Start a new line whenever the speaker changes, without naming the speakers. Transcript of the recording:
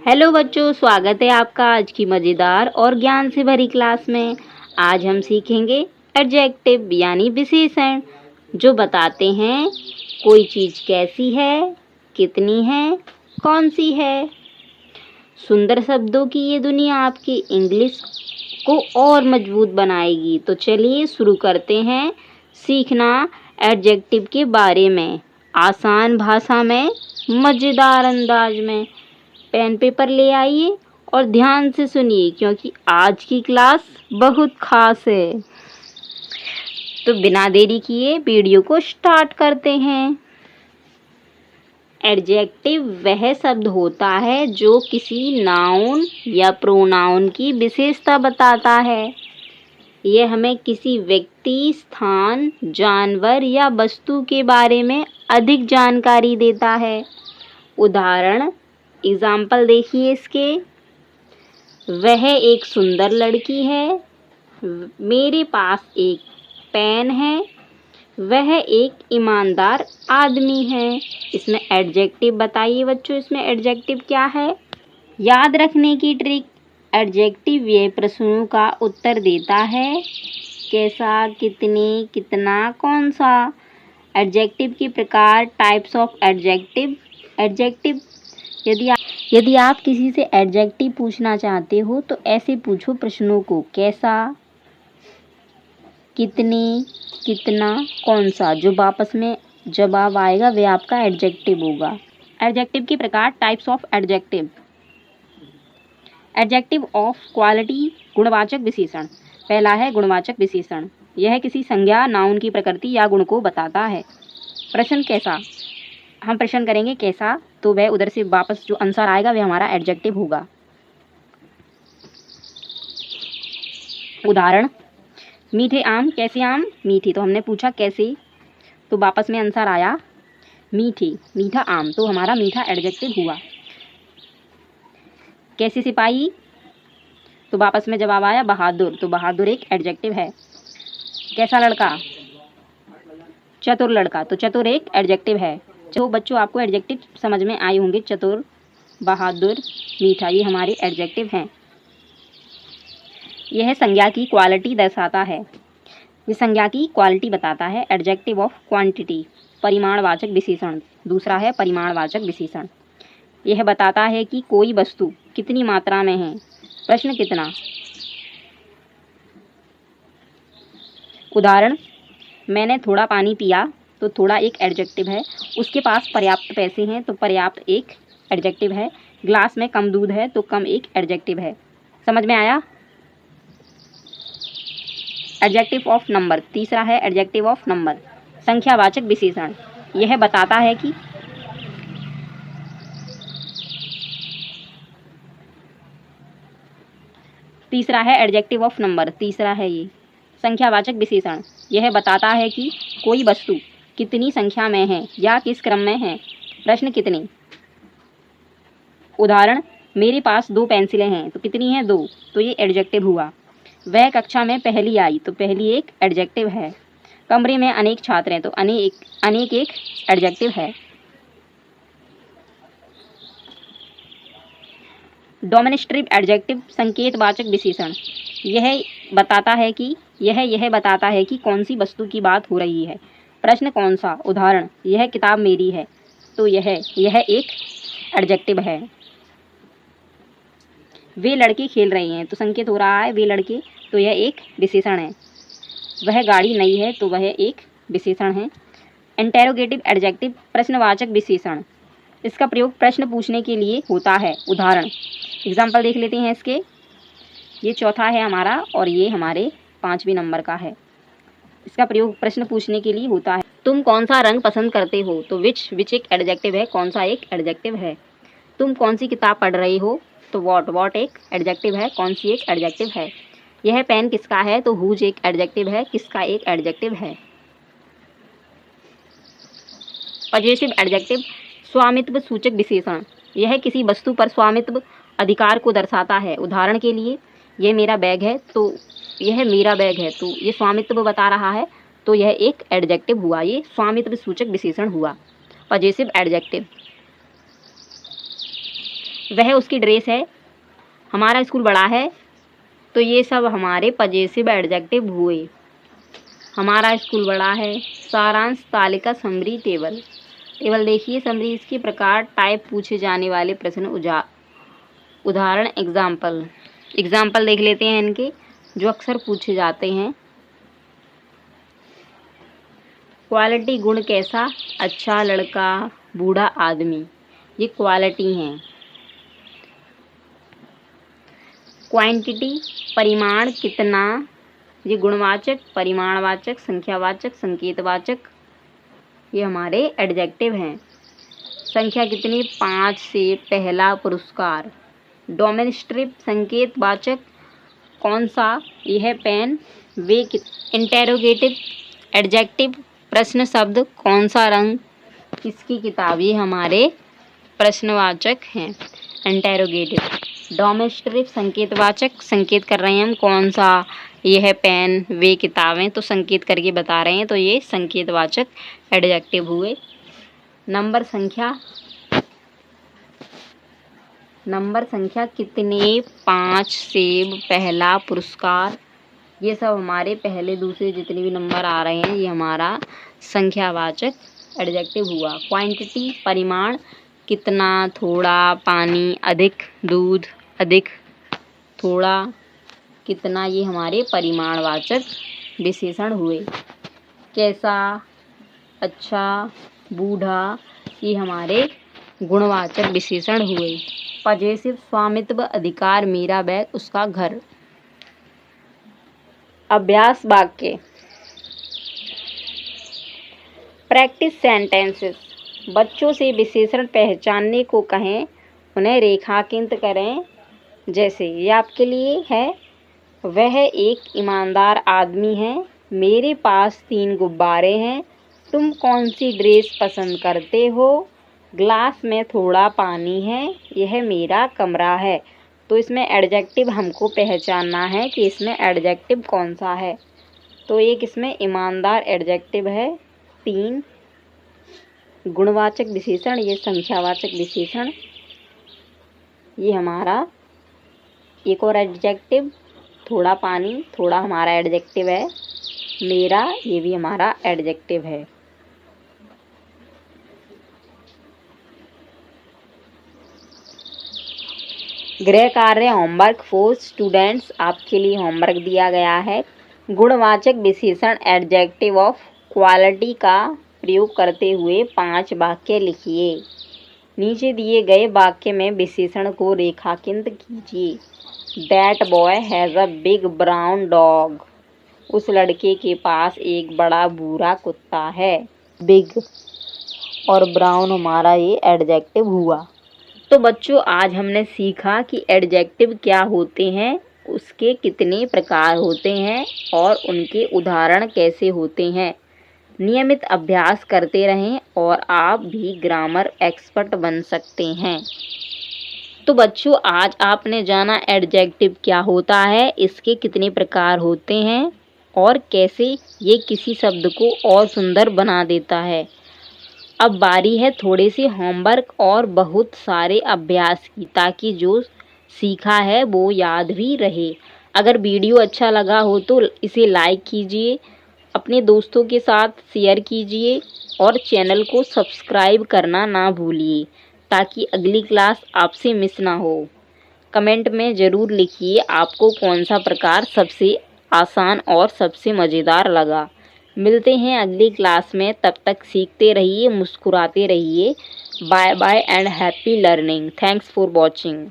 Hello बच्चों, स्वागत है आपका आज की मज़ेदार और ज्ञान से भरी क्लास में। आज हम सीखेंगे एडजेक्टिव यानी विशेषण, जो बताते हैं कोई चीज़ कैसी है, कितनी है, कौन सी है। सुंदर शब्दों की ये दुनिया आपकी इंग्लिश को और मजबूत बनाएगी। तो चलिए शुरू करते हैं सीखना एडजेक्टिव के बारे में, आसान भाषा में, मज़ेदार अंदाज में। पेन पेपर ले आइए और ध्यान से सुनिए, क्योंकि आज की क्लास बहुत खास है। तो बिना देरी किए वीडियो को स्टार्ट करते हैं। एडजेक्टिव वह शब्द होता है जो किसी नाउन या प्रोनाउन की विशेषता बताता है। यह हमें किसी व्यक्ति, स्थान, जानवर या वस्तु के बारे में अधिक जानकारी देता है। उदाहरण, एग्जाम्पल देखिए इसके। वह एक सुंदर लड़की है। मेरे पास एक पेन है। वह एक ईमानदार आदमी है। इसमें एडजेक्टिव बताइए बच्चों, इसमें एडजेक्टिव क्या है। याद रखने की ट्रिक, एडजेक्टिव ये प्रश्नों का उत्तर देता है। कैसा, कितने, कितना, कौन सा। एडजेक्टिव के प्रकार, टाइप्स ऑफ एडजेक्टिव। एडजेक्टिव यदि आप किसी से एडजेक्टिव पूछना चाहते हो तो ऐसे पूछो प्रश्नों को, कैसा, कितने, कितना, कौन सा। जो वापस में जवाब आएगा वह आपका एडजेक्टिव होगा। एडजेक्टिव के प्रकार, types of adjective. Adjective of quality, गुणवाचक विशेषण। पहला है गुणवाचक विशेषण। यह किसी संज्ञा, नाउन की प्रकृति या गुण को बताता है। प्रश्न कैसा, हम प्रश्न करेंगे कैसा, तो वह उधर से वापस जो आंसर आएगा वह हमारा एडजेक्टिव होगा। उदाहरण, मीठे आम। कैसे आम, मीठे। तो हमने पूछा कैसे, तो वापस में आंसर आया मीठे, मीठा आम, तो हमारा मीठा एडजेक्टिव हुआ। कैसे सिपाही, तो वापस में जवाब आया बहादुर, तो बहादुर एक एडजेक्टिव है। कैसा लड़का, चतुर लड़का, तो चतुर एक एडजेक्टिव है। तो बच्चों आपको एडजेक्टिव समझ में आए होंगे। चतुर, बहादुर, मीठा, ये हमारे एडजेक्टिव हैं। यह संज्ञा की क्वालिटी दर्शाता है। ये संज्ञा की क्वालिटी बताता है। एडजेक्टिव ऑफ क्वांटिटी, परिमाणवाचक विशेषण। दूसरा है परिमाणवाचक विशेषण। यह बताता है कि कोई वस्तु कितनी मात्रा में है। प्रश्न, कितना। उदाहरण, मैंने थोड़ा पानी पिया, तो थोड़ा एक एडजेक्टिव है। उसके पास पर्याप्त पैसे हैं, तो पर्याप्त एक एडजेक्टिव है। ग्लास में कम दूध है, तो कम एक एडजेक्टिव है। समझ में आया। एडजेक्टिव ऑफ नंबर, तीसरा है एडजेक्टिव ऑफ नंबर, संख्यावाचक विशेषण। यह बताता है कि तीसरा है एडजेक्टिव ऑफ नंबर, तीसरा है ये संख्यावाचक विशेषण। यह बताता है कि कोई वस्तु कितनी संख्या में है या किस क्रम में है। प्रश्न, कितनी। उदाहरण, मेरे पास 2 पेंसिलें हैं, तो कितनी हैं, 2, तो ये एडजेक्टिव हुआ। वह कक्षा में पहली आई, तो पहली एक एडजेक्टिव है। कमरे में अनेक छात्र हैं, तो अनेक एक एडजेक्टिव है। डोमिनेटिव एडजेक्टिव, संकेतवाचक विशेषण। यह बताता है कि कौन सी वस्तु की बात हो रही है। प्रश्न, कौन सा। उदाहरण, यह किताब मेरी है, तो यह एक एडजेक्टिव है। वे लड़के खेल रहे हैं, तो संकेत हो रहा है वे लड़के, तो यह एक विशेषण है। वह गाड़ी नई है, तो वह एक विशेषण है। इंटेरोगेटिव एडजेक्टिव, प्रश्नवाचक विशेषण। इसका प्रयोग प्रश्न पूछने के लिए होता है। उदाहरण, एग्जाम्पल देख लेते हैं इसके। ये चौथा है हमारा और ये हमारे 5वें नंबर का है। इसका प्रयोग प्रश्न पूछने के लिए होता है। तुम कौन सा रंग पसंद करते हो, तो विच एक एडजेक्टिव है, कौन सा एक एडजेक्टिव है। तुम कौन सी किताब पढ़ रहे हो, तो वॉट एक एडजेक्टिव है, कौन सी एक एडजेक्टिव है। यह पेन किसका है, तो हुज एक एडजेक्टिव है, किसका एक एडजेक्टिव है। पजेसिव एडजेक्टिव, स्वामित्व सूचक विशेषण। यह किसी वस्तु पर स्वामित्व अधिकार को दर्शाता है। उदाहरण के लिए, यह मेरा बैग है, तो यह मेरा बैग है, तो ये स्वामित्व बता रहा है, तो यह एक एडजेक्टिव हुआ, ये स्वामित्व सूचक विशेषण हुआ। पजेसिव एडजेक्टिव, वह उसकी ड्रेस है। हमारा स्कूल बड़ा है। तो ये सब हमारे पजेसिव एडजेक्टिव हुए। हमारा स्कूल बड़ा है। सारांश तालिका समरी टेबल। टेबल देखिए, समरी इसके प्रकार, टाइप, पूछे जाने वाले प्रश्न, उदाहरण, एग्जाम्पल देख लेते हैं इनके जो अक्सर पूछे जाते हैं। क्वालिटी गुण कैसा, अच्छा, लड़का, बूढ़ा आदमी, ये क्वालिटी हैं। क्वांटिटी परिमाण, कितना, ये गुणवाचक, परिमाणवाचक, संख्यावाचक, संकेतवाचक, ये हमारे एडजेक्टिव हैं। संख्या कितनी, 5 से पहला पुरस्कार। डोमेस्ट्रिप संकेतवाचक, कौन सा, ये है पेन, वे। इंटेरोगेटिव एडजेक्टिव प्रश्न शब्द, कौन सा रंग, किसकी किताब, ये हमारे प्रश्नवाचक हैं इंटेरोगेटिव। डोमेस्ट्रिप संकेतवाचक, संकेत कर रहे हैं हम, कौन सा, ये है पेन, वे किताबें, तो संकेत करके बता रहे हैं, तो ये संकेतवाचक एडजेक्टिव हुए। नंबर संख्या कितने, 5 सेब, पहला पुरस्कार, ये सब हमारे पहले दूसरे जितने भी नंबर आ रहे हैं ये हमारा संख्यावाचक एडजेक्टिव हुआ। क्वांटिटी परिमाण, कितना, थोड़ा, पानी, अधिक, दूध, अधिक, थोड़ा, कितना, ये हमारे परिमाणवाचक विशेषण हुए। कैसा, अच्छा, बूढ़ा, ये हमारे गुणवाचक विशेषण हुए। पजेसिव स्वामित्व, अधिकार, मेरा बैग, उसका घर। अभ्यास वाक्य। Practice sentences. बच्चों से विशेषण पहचानने को कहें, उन्हें रेखांकित करें। जैसे ये आपके लिए है, वह एक ईमानदार आदमी है, मेरे पास 3 गुब्बारे हैं, तुम कौन सी ड्रेस पसंद करते हो, ग्लास में थोड़ा पानी है, यह मेरा कमरा है। तो इसमें एडजेक्टिव हमको पहचानना है कि इसमें एडजेक्टिव कौन सा है। तो एक इसमें ईमानदार एडजेक्टिव है। 3 गुणवाचक विशेषण, ये संख्यावाचक विशेषण, ये हमारा एक और एडजेक्टिव, थोड़ा पानी, थोड़ा हमारा एडजेक्टिव है। मेरा, ये भी हमारा एडजेक्टिव है। गृह कार्य होमवर्क फॉर स्टूडेंट्स, आपके लिए होमवर्क दिया गया है। गुणवाचक विशेषण एडजेक्टिव ऑफ क्वालिटी का प्रयोग करते हुए 5 वाक्य लिखिए। नीचे दिए गए वाक्य में विशेषण को रेखांकित कीजिए। That boy has a big brown dog, उस लड़के के पास एक बड़ा भूरा कुत्ता है। बिग और ब्राउन हमारा ये एडजेक्टिव हुआ। तो बच्चों आज हमने सीखा कि एडजेक्टिव क्या होते हैं, उसके कितने प्रकार होते हैं और उनके उदाहरण कैसे होते हैं। नियमित अभ्यास करते रहें और आप भी ग्रामर एक्सपर्ट बन सकते हैं। तो बच्चों आज आपने जाना एडजेक्टिव क्या होता है, इसके कितने प्रकार होते हैं और कैसे ये किसी शब्द को और सुंदर बना देता है। अब बारी है थोड़े से होमवर्क और बहुत सारे अभ्यास की, ताकि जो सीखा है वो याद भी रहे। अगर वीडियो अच्छा लगा हो तो इसे लाइक कीजिए, अपने दोस्तों के साथ शेयर कीजिए और चैनल को सब्सक्राइब करना ना भूलिए, ताकि अगली क्लास आपसे मिस ना हो। कमेंट में ज़रूर लिखिए आपको कौन सा प्रकार सबसे आसान और सबसे मज़ेदार लगा। मिलते हैं अगली क्लास में, तब तक सीखते रहिए, मुस्कुराते रहिए। Bye bye and happy learning. Thanks for watching.